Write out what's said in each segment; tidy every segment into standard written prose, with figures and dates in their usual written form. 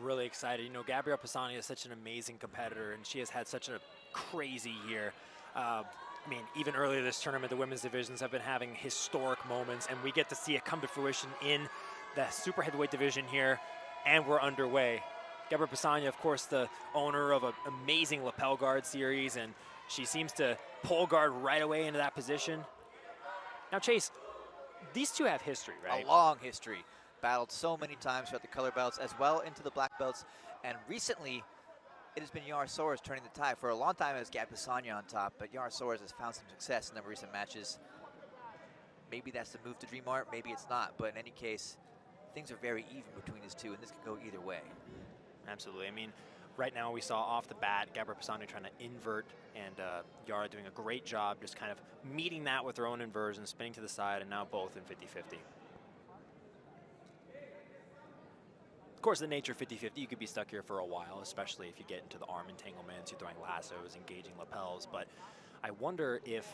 really excited. You know, Gabrieli Pessanha is such an amazing competitor, and she has had such a crazy year. I mean, even earlier this tournament, the women's divisions have been having historic moments, and we get to see it come to fruition in the super heavyweight division here, and we're underway. Gabrieli Pessanha, of course, the owner of an amazing lapel guard series, and she seems to pole guard right away into that position. Now, Chase, these two have history, right? A long history. Battled so many times throughout the color belts as well into the black belts. And recently, it has been Yara Soares turning the tide. For a long time, it was Gabrieli Pessanha on top, but Yara Soares has found some success in the recent matches. Maybe that's the move to Dream Art, maybe it's not. But in any case, things are very even between these two, and this could go either way. Absolutely. I mean, right now we saw off the bat Gabrieli Pessanha trying to invert, and Yara doing a great job just kind of meeting that with her own inversion, spinning to the side, and now both in 50-50. Of course, the nature of 50-50, you could be stuck here for a while, especially if you get into the arm entanglements, you're throwing lassos, engaging lapels. But I wonder if,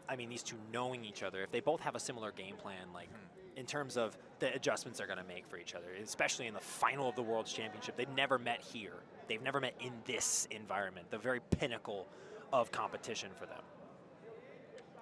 I mean, these two knowing each other, if they both have a similar game plan, like in terms of the adjustments they're going to make for each other, especially in the final of the World's Championship. They've never met here. They've never met in this environment, the very pinnacle of competition for them.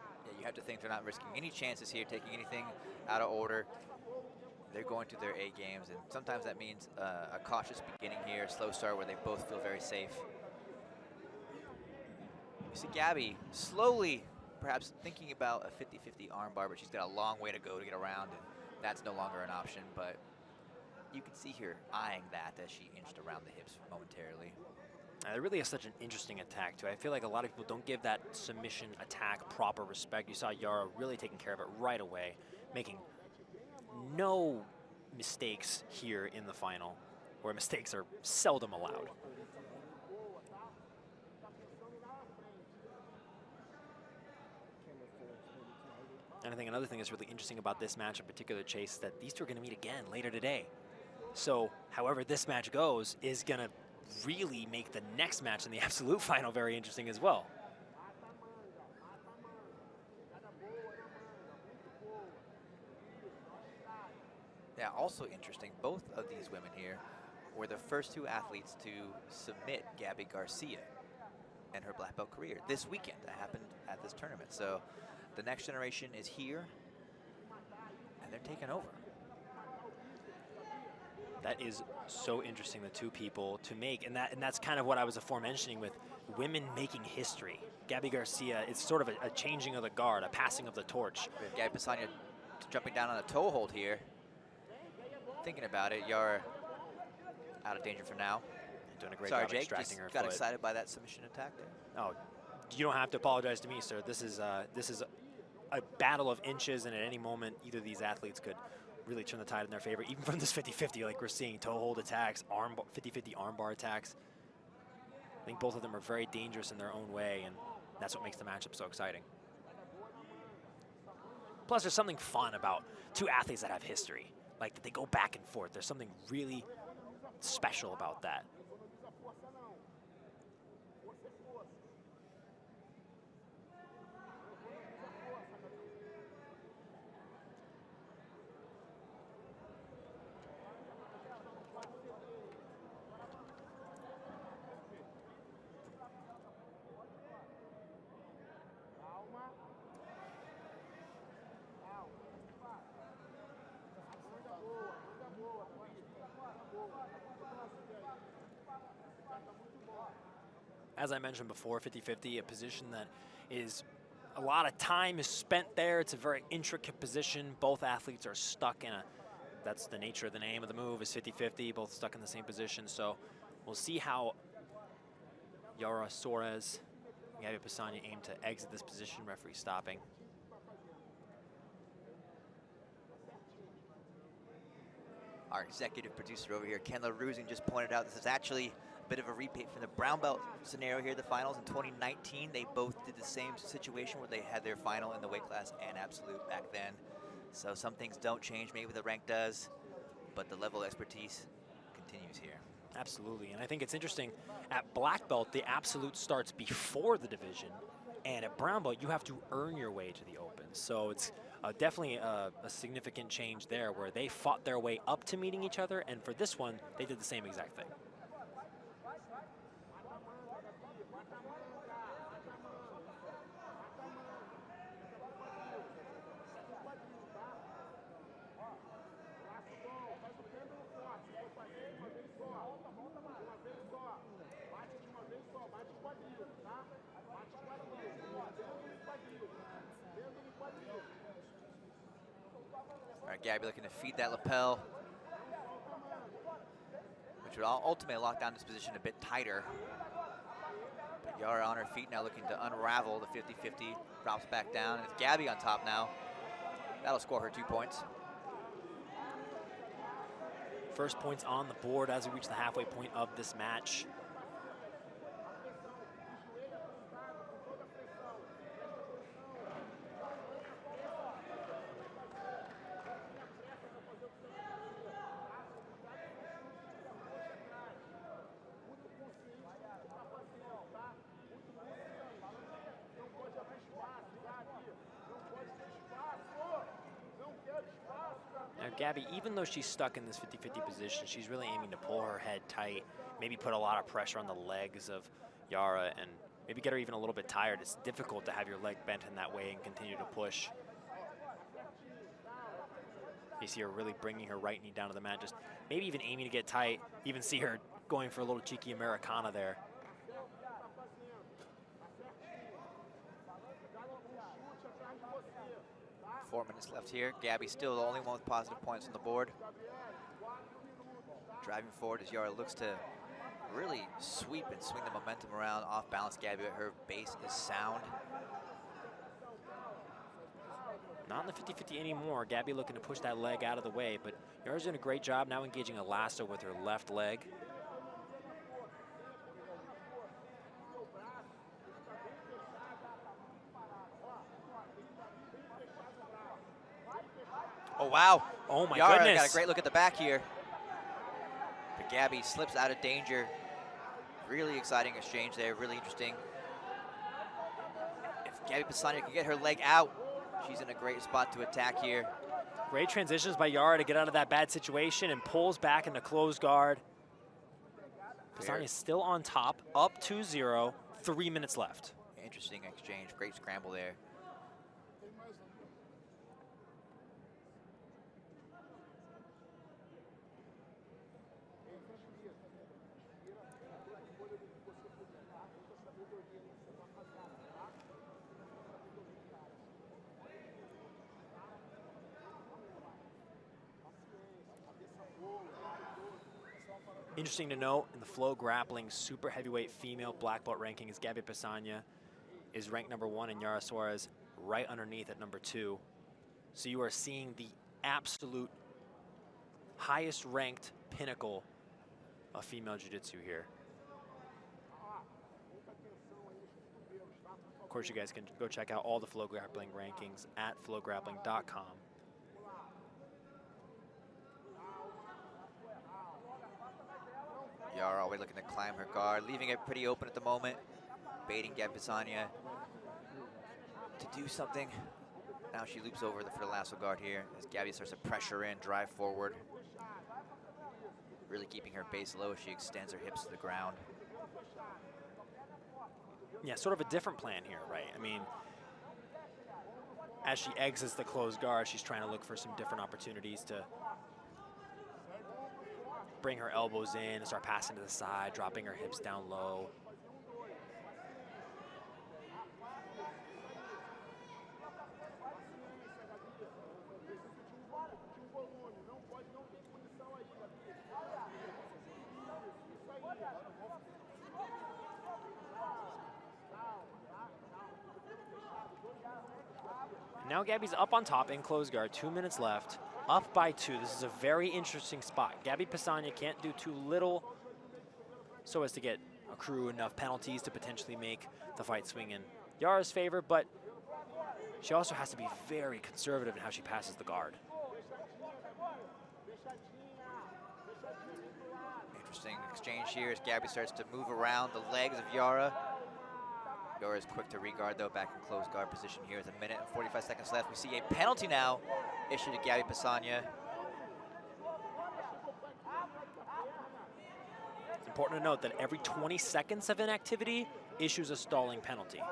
Yeah, you have to think they're not risking any chances here, taking anything out of order. They're going to their A games, and sometimes that means a cautious beginning here, a slow start where they both feel very safe. You see Gabby slowly perhaps thinking about a 50-50 armbar, but she's got a long way to go to get around, and that's no longer an option. But you can see her eyeing that as she inched around the hips momentarily. It really is such an interesting attack, too. I feel like a lot of people don't give that submission attack proper respect. You saw Yara really taking care of it right away, making no mistakes here in the final, where mistakes are seldom allowed. And I think another thing that's really interesting about this match in particular, Chase, is that these two are going to meet again later today. So however this match goes is going to really make the next match in the absolute final very interesting as well. Yeah, also interesting, both of these women here were the first two athletes to submit Gabby Garcia in her black belt career this weekend. That happened at this tournament. So the next generation is here, and they're taking over. That is so interesting, the two people to make, and that's kind of what I was aforementioning with women making history. Gabby Garcia, it's sort of a changing of the guard, a passing of the torch. Gabrieli Pessanha jumping down on a toe hold here. Thinking about it, Yara out of danger for now. Doing a great job extracting her foot. Got excited by that submission attack there. Oh, you don't have to apologize to me, sir. This is a battle of inches, and at any moment, either of these athletes could really turn the tide in their favor, even from this 50-50, like we're seeing toe hold attacks, 50-50 armbar attacks. I think both of them are very dangerous in their own way, and that's what makes the matchup so exciting. Plus, there's something fun about two athletes that have history, like that they go back and forth. There's something really special about that. As I mentioned before, 50-50, a position that is a lot of time is spent there. It's a very intricate position. Both athletes are stuck in that's the nature of the name of the move, is 50-50, both stuck in the same position. So we'll see how Yara Soares and Gabrieli Pessanha aim to exit this position, referee stopping. Our executive producer over here, Ken LaRusing, just pointed out this is actually a bit of a repeat from the brown belt scenario here, the finals in 2019. They both did the same situation where they had their final in the weight class and absolute back then. So some things don't change, maybe the rank does, but the level of expertise continues here. Absolutely, and I think it's interesting, at black belt, the absolute starts before the division, and at brown belt, you have to earn your way to the open. So it's definitely a significant change there where they fought their way up to meeting each other, and for this one, they did the same exact thing. All right, Gabby looking to feed that lapel, which would ultimately lock down this position a bit tighter. But Yara on her feet now looking to unravel the 50-50, drops back down. It's Gabby on top now. That'll score her 2 points. First points on the board as we reach the halfway point of this match. Now, Gabby, even though she's stuck in this 50-50 position, she's really aiming to pull her head tight, maybe put a lot of pressure on the legs of Yara, and maybe get her even a little bit tired. It's difficult to have your leg bent in that way and continue to push. You see her really bringing her right knee down to the mat, just maybe even aiming to get tight. Even see her going for a little cheeky Americana there. Four minutes left here. Gabby still the only one with positive points on the board. Driving forward as Yara looks to really sweep and swing the momentum around off balance Gabby, but her base is sound. Not in the 50-50 anymore. Gabby looking to push that leg out of the way, but Yara's doing a great job now engaging a lasso with her left leg. Oh, wow. Oh, my Yara goodness. got a great look at the back here. But Gabby slips out of danger. Really exciting exchange there, really interesting. If Gabby Pessanha can get her leg out, she's in a great spot to attack here. Great transitions by Yara to get out of that bad situation and pulls back into closed guard. Pessanha is still on top, up 2-0, 3 minutes left. Interesting exchange, great scramble there. Interesting to note, in the Flow Grappling super heavyweight female black belt rankings, Gabby Pessanha is ranked #1 and Yara Soares right underneath at #2. So you are seeing the absolute highest ranked pinnacle of female jiu-jitsu here. Of course, you guys can go check out all the Flow Grappling rankings at flowgrappling.com. Yara always looking to climb her guard, leaving it pretty open at the moment, baiting Gabby Pessanha to do something. Now she loops over for the lasso guard here as Gabby starts to pressure in, drive forward. Really keeping her base low as she extends her hips to the ground. Yeah, sort of a different plan here, right? I mean, as she exits the closed guard, she's trying to look for some different opportunities to bring her elbows in and start passing to the side, dropping her hips down low. Now Gabby's up on top in closed guard, 2 minutes left, up by 2. This is a very interesting spot. Gabby Pessanha can't do too little so as to accrue enough penalties to potentially make the fight swing in Yara's favor, but she also has to be very conservative in how she passes the guard. Interesting exchange here as Gabby starts to move around the legs of Yara. Yara is quick to regard, though, back in close guard position here with 1 minute and 45 seconds left. We see a penalty now issued to Gabi Pessanha. It's important to note that every 20 seconds of inactivity issues a stalling penalty.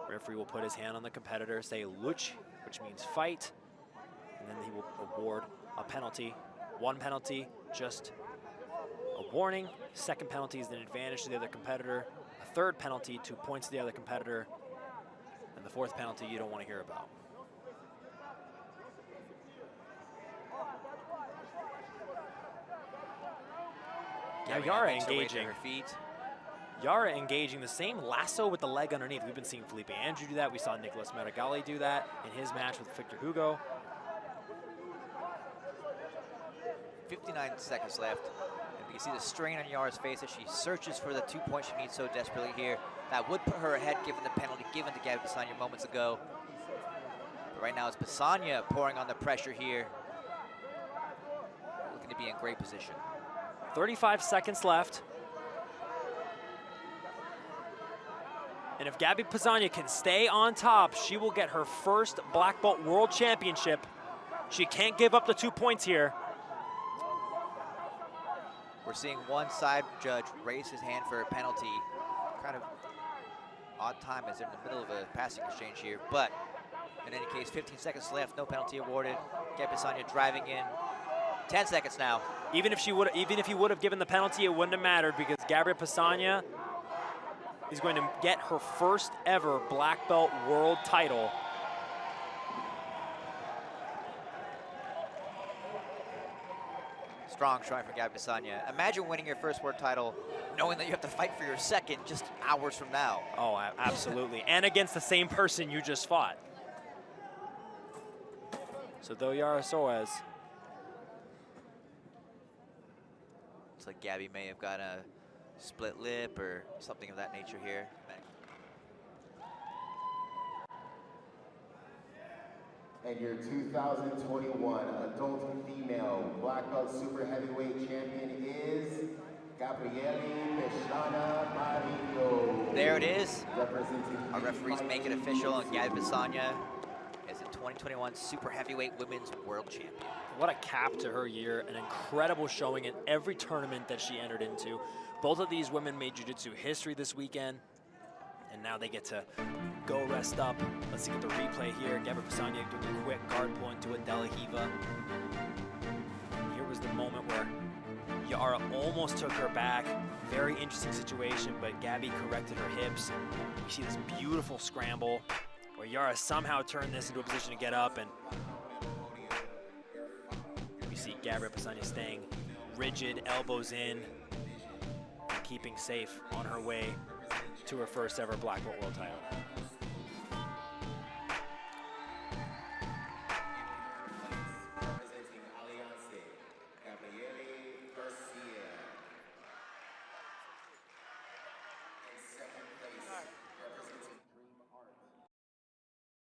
Referee will put his hand on the competitor, say luch, which means fight, and then he will award a penalty. One penalty, just a warning. Second penalty is an advantage to the other competitor. A third penalty, 2 points to the other competitor. And the fourth penalty you don't want to hear about. Now Yara engaging. Her feet. Yara engaging the same lasso with the leg underneath. We've been seeing Felipe Andrew do that. We saw Nicolas Marigali do that in his match with Victor Hugo. 59 seconds left. And we can see the strain on Yara's face as she searches for the 2 points she needs so desperately here. That would put her ahead given the penalty given to Gabi Pessanha moments ago. But right now it's Pessanha pouring on the pressure here. Looking to be in great position. 35 seconds left. And if Gabi Pessanha can stay on top, she will get her first black belt world championship. She can't give up the 2 points here. We're seeing one side judge raise his hand for a penalty. Kind of odd time as they're in the middle of a passing exchange here. But in any case, 15 seconds left, no penalty awarded. Gabi Pessanha driving in. 10 seconds now. Even if he would have given the penalty, it wouldn't have mattered because Gabrieli Pessanha is going to get her first ever black belt world title. Strong showing for Gabi Pessanha. Imagine winning your first world title knowing that you have to fight for your second just hours from now. Oh, absolutely. And against the same person you just fought. So though Yara Soares. Looks like Gabi may have got a split lip or something of that nature here. And your 2021 adult female black belt super heavyweight champion is Gabrieli Pessanha. There it is. Our referees make it official, and Gabi Pessanha is the 2021 super heavyweight women's world champion. What a cap to her year, an incredible showing in every tournament that she entered into. Both of these women made jiu-jitsu history this weekend, and now they get to go rest up. Let's see the replay here. Gabrieli Pessanha doing a quick guard pull into a De La Riva. Here was the moment where Yara almost took her back. Very interesting situation, but Gabi corrected her hips. You see this beautiful scramble where Yara somehow turned this into a position to get up, and we see Gabrieli Pessanha staying rigid, elbows in, and keeping safe on her way to her first ever black belt world title.